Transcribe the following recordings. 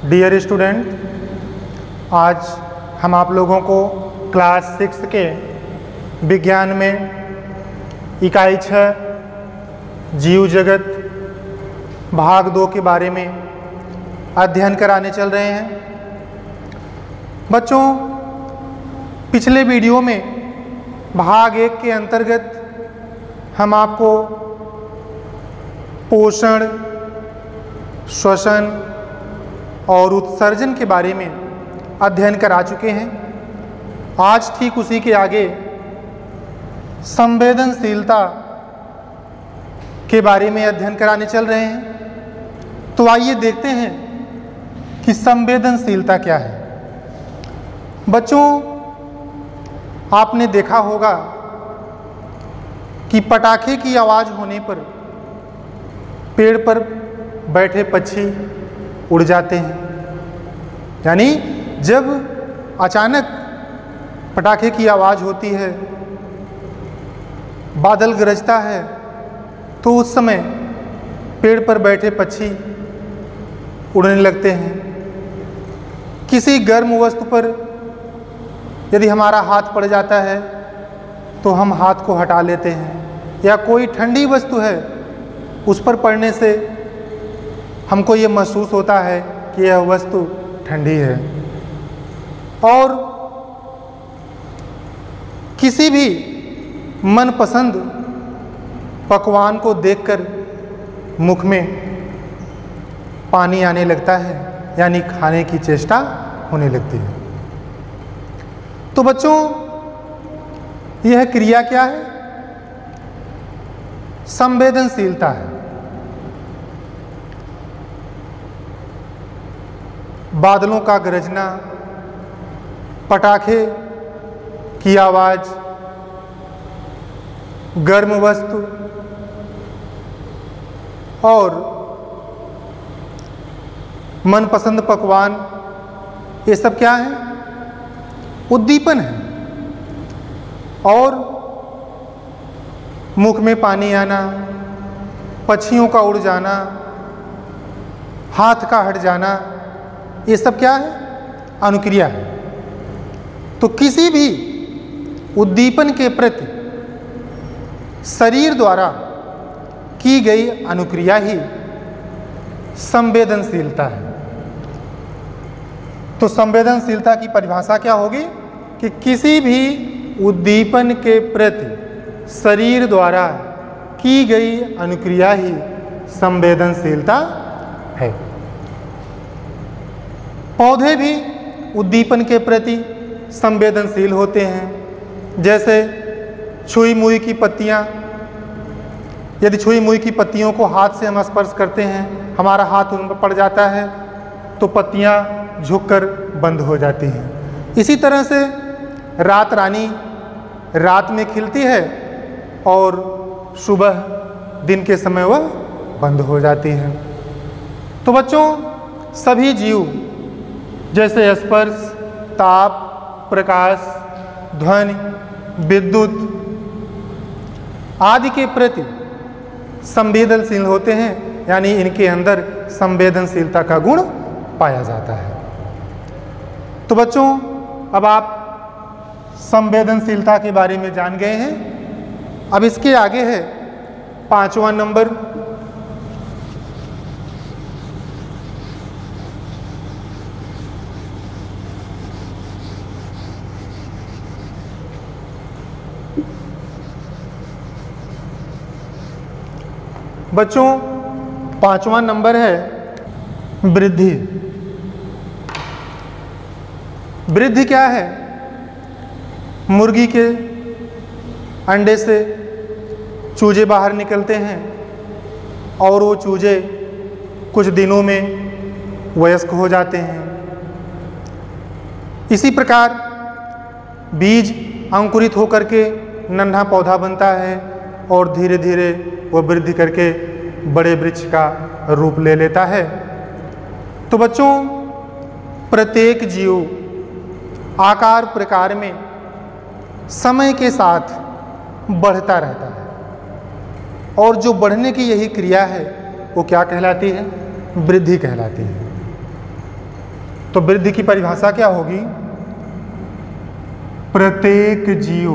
Dear student, आज हम आप लोगों को क्लास 6 के विज्ञान में इकाई 6 जीव जगत भाग 2 के बारे में अध्ययन कराने चल रहे हैं। बच्चों, पिछले वीडियो में भाग 1 के अंतर्गत हम आपको पोषण, श्वसन और उत्सर्जन के बारे में अध्ययन करा चुके हैं। आज ठीक उसी के आगे संवेदनशीलता के बारे में अध्ययन कराने चल रहे हैं। तो आइए देखते हैं कि संवेदनशीलता क्या है। बच्चों, आपने देखा होगा कि पटाखे की आवाज़ होने पर पेड़ पर बैठे पक्षी उड़ जाते हैं। यानी जब अचानक पटाखे की आवाज़ होती है, बादल गरजता है, तो उस समय पेड़ पर बैठे पक्षी उड़ने लगते हैं। किसी गर्म वस्तु पर यदि हमारा हाथ पड़ जाता है तो हम हाथ को हटा लेते हैं, या कोई ठंडी वस्तु है उस पर पड़ने से हमको ये महसूस होता है कि यह वस्तु ठंडी है। और किसी भी मनपसंद पकवान को देखकर मुख में पानी आने लगता है, यानी खाने की चेष्टा होने लगती है। तो बच्चों, यह क्रिया क्या है? संवेदनशीलता है। बादलों का गरजना, पटाखे की आवाज़, गर्म वस्तु और मनपसंद पकवान, ये सब क्या है? उद्दीपन है। और मुख में पानी आना, पक्षियों का उड़ जाना, हाथ का हट जाना, ये सब क्या है? अनुक्रिया है। तो किसी भी उद्दीपन के प्रति शरीर द्वारा की गई अनुक्रिया ही संवेदनशीलता है। तो संवेदनशीलता की परिभाषा क्या होगी कि किसी भी उद्दीपन के प्रति शरीर द्वारा की गई अनुक्रिया ही संवेदनशीलता है। पौधे भी उद्दीपन के प्रति संवेदनशील होते हैं। जैसे छुई मुई की पत्तियाँ, यदि छुई मुई की पत्तियों को हाथ से हम स्पर्श करते हैं, हमारा हाथ उन पर पड़ जाता है तो पत्तियाँ झुककर बंद हो जाती हैं। इसी तरह से रात रानी रात में खिलती है और सुबह दिन के समय वह बंद हो जाती है। तो बच्चों, सभी जीव जैसे स्पर्श, ताप, प्रकाश, ध्वनि, विद्युत आदि के प्रति संवेदनशील होते हैं, यानी इनके अंदर संवेदनशीलता का गुण पाया जाता है। तो बच्चों, अब आप संवेदनशीलता के बारे में जान गए हैं। अब इसके आगे है 5वां नंबर, बच्चों 5वां नंबर है वृद्धि। वृद्धि क्या है? मुर्गी के अंडे से चूजे बाहर निकलते हैं और वो चूजे कुछ दिनों में वयस्क हो जाते हैं। इसी प्रकार बीज अंकुरित होकर के नन्हा पौधा बनता है और धीरे धीरे वह वृद्धि करके बड़े वृक्ष का रूप ले लेता है। तो बच्चों, प्रत्येक जीव आकार प्रकार में समय के साथ बढ़ता रहता है, और जो बढ़ने की यही क्रिया है वो क्या कहलाती है? वृद्धि कहलाती है। तो वृद्धि की परिभाषा क्या होगी? प्रत्येक जीव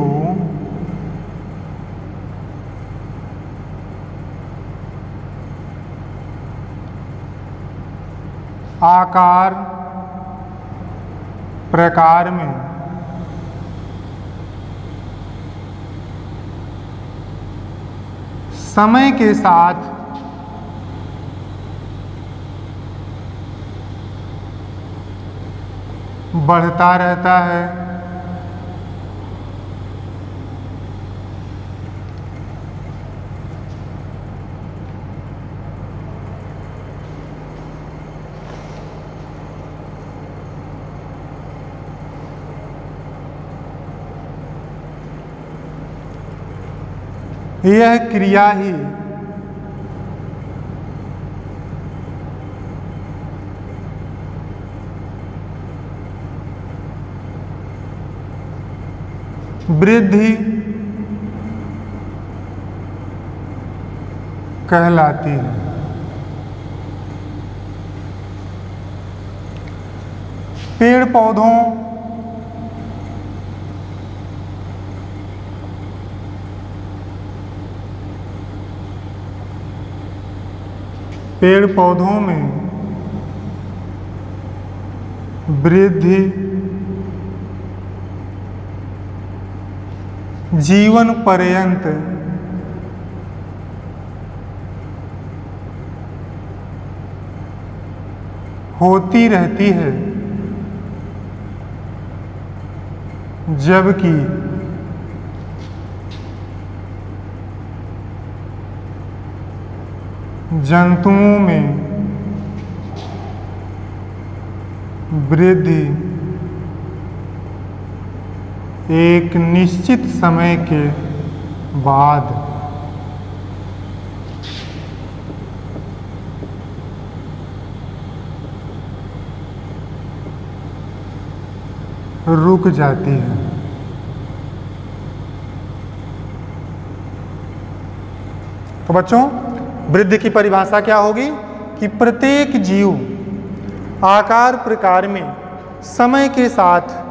आकार प्रकार में समय के साथ बढ़ता रहता है। यह क्रिया ही वृद्धि कहलाती है। पेड़ पौधों में वृद्धि जीवन पर्यंत होती रहती है, जबकि जंतुओं में वृद्धि एक निश्चित समय के बाद रुक जाती है। तो बच्चों, वृद्धि की परिभाषा क्या होगी कि प्रत्येक जीव आकार प्रकार में समय के साथ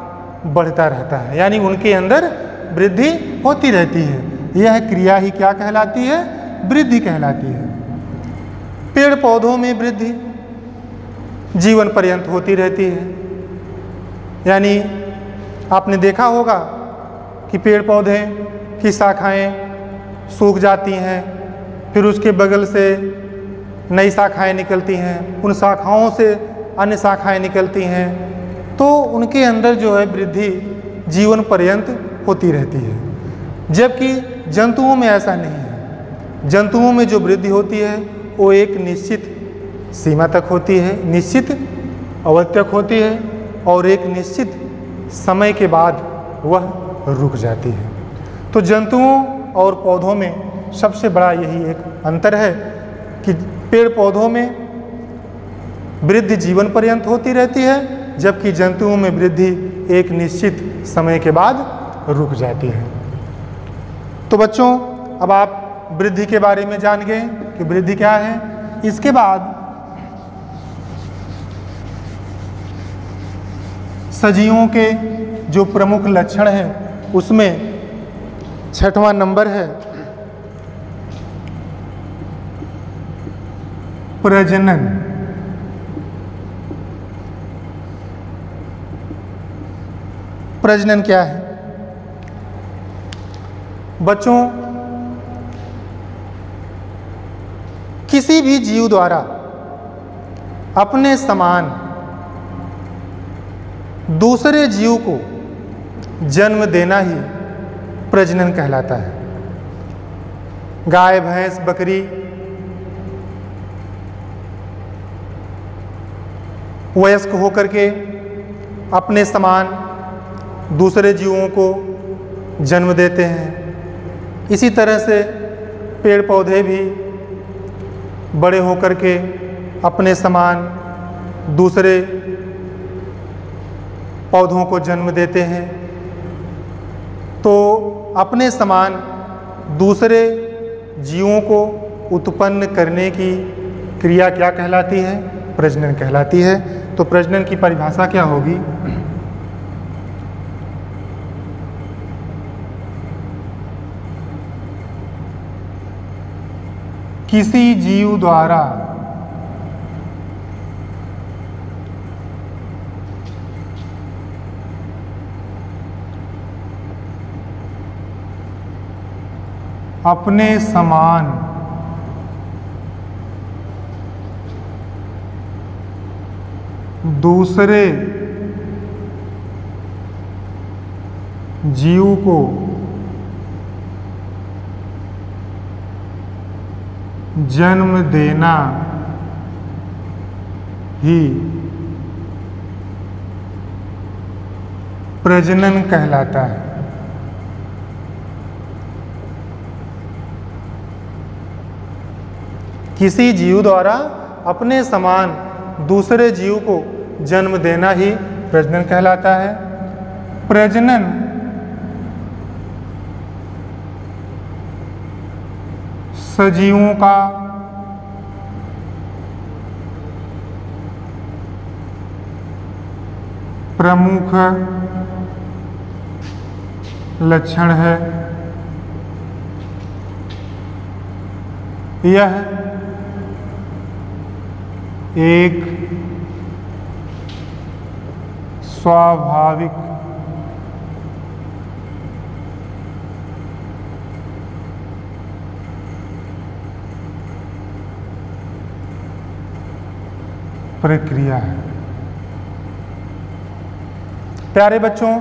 बढ़ता रहता है, यानी उनके अंदर वृद्धि होती रहती है। यह क्रिया ही क्या कहलाती है? वृद्धि कहलाती है। पेड़ पौधों में वृद्धि जीवन पर्यंत होती रहती है, यानी आपने देखा होगा कि पेड़ पौधे की शाखाएं सूख जाती हैं, फिर उसके बगल से नई शाखाएं निकलती हैं, उन शाखाओं से अन्य शाखाएं निकलती हैं, तो उनके अंदर जो है वृद्धि जीवन पर्यंत होती रहती है। जबकि जंतुओं में ऐसा नहीं है। जंतुओं में जो वृद्धि होती है वो एक निश्चित सीमा तक होती है, निश्चित अवधि तक होती है, और एक निश्चित समय के बाद वह रुक जाती है। तो जंतुओं और पौधों में सबसे बड़ा यही एक अंतर है कि पेड़ पौधों में वृद्धि जीवन पर्यंत होती रहती है, जबकि जंतुओं में वृद्धि एक निश्चित समय के बाद रुक जाती है। तो बच्चों, अब आप वृद्धि के बारे में जान गए कि वृद्धि क्या है। इसके बाद सजीवों के जो प्रमुख लक्षण हैं उसमें 6वां नंबर है प्रजनन। प्रजनन क्या है? बच्चों, किसी भी जीव द्वारा अपने समान दूसरे जीव को जन्म देना ही प्रजनन कहलाता है। गाय, भैंस, बकरी वयस्क होकर के अपने समान दूसरे जीवों को जन्म देते हैं। इसी तरह से पेड़ पौधे भी बड़े होकर के अपने समान दूसरे पौधों को जन्म देते हैं। तो अपने समान दूसरे जीवों को उत्पन्न करने की क्रिया क्या कहलाती है? प्रजनन कहलाती है। तो प्रजनन की परिभाषा क्या होगी? किसी जीव द्वारा अपने समान दूसरे जीव को जन्म देना ही प्रजनन कहलाता है। किसी जीव द्वारा अपने समान दूसरे जीव को जन्म देना ही प्रजनन कहलाता है। प्रजनन सजीवों का प्रमुख लक्षण है। यह एक स्वाभाविक प्रक्रिया है। प्यारे बच्चों,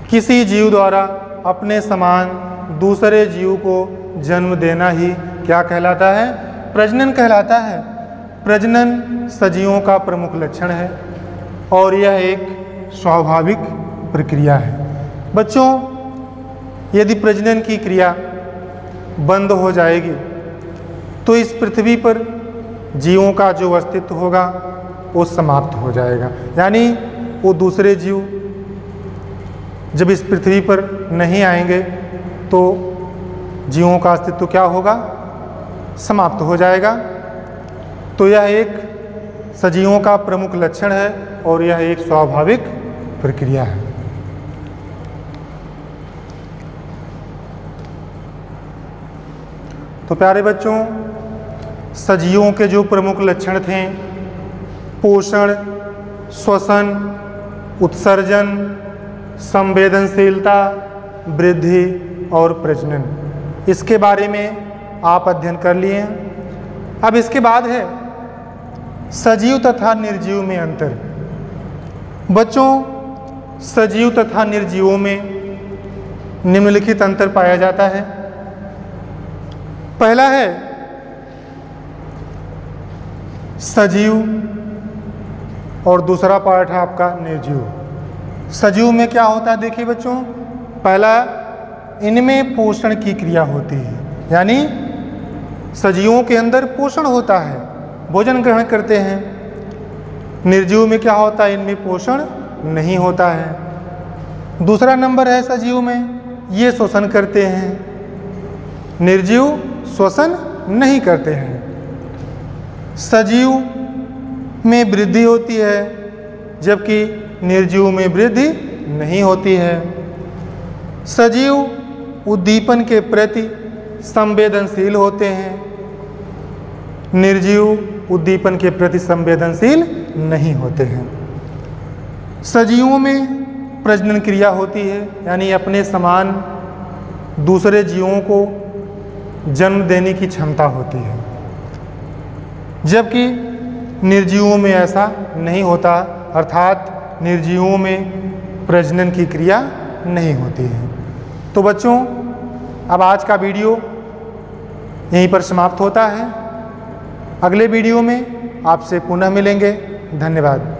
किसी जीव द्वारा अपने समान दूसरे जीव को जन्म देना ही क्या कहलाता है? प्रजनन कहलाता है। प्रजनन सजीवों का प्रमुख लक्षण है और यह एक स्वाभाविक प्रक्रिया है। बच्चों, यदि प्रजनन की क्रिया बंद हो जाएगी तो इस पृथ्वी पर जीवों का जो अस्तित्व होगा वो समाप्त हो जाएगा। यानी वो दूसरे जीव जब इस पृथ्वी पर नहीं आएंगे तो जीवों का अस्तित्व क्या होगा? समाप्त हो जाएगा। तो यह एक सजीवों का प्रमुख लक्षण है और यह एक स्वाभाविक प्रक्रिया है। तो प्यारे बच्चों, सजीवों के जो प्रमुख लक्षण थे, पोषण, श्वसन, उत्सर्जन, संवेदनशीलता, वृद्धि और प्रजनन, इसके बारे में आप अध्ययन कर लिए हैं। अब इसके बाद है सजीव तथा निर्जीव में अंतर। बच्चों, सजीव तथा निर्जीवों में निम्नलिखित अंतर पाया जाता है। पहला है सजीव और दूसरा पार्ट है आपका निर्जीव। सजीव में क्या होता है? देखिए बच्चों, पहला इनमें पोषण की क्रिया होती है, यानी सजीवों के अंदर पोषण होता है, भोजन ग्रहण करते हैं। निर्जीव में क्या होता है? इनमें पोषण नहीं होता है। दूसरा नंबर है सजीव में, ये श्वसन करते हैं, निर्जीव श्वसन नहीं करते हैं। सजीव में वृद्धि होती है जबकि निर्जीव में वृद्धि नहीं होती है। सजीव उद्दीपन के प्रति संवेदनशील होते हैं, निर्जीव उद्दीपन के प्रति संवेदनशील नहीं होते हैं। सजीवों में प्रजनन क्रिया होती है, यानी अपने समान दूसरे जीवों को जन्म देने की क्षमता होती है, जबकि निर्जीवों में ऐसा नहीं होता, अर्थात निर्जीवों में प्रजनन की क्रिया नहीं होती है। तो बच्चों, अब आज का वीडियो यहीं पर समाप्त होता है। अगले वीडियो में आपसे पुनः मिलेंगे। धन्यवाद।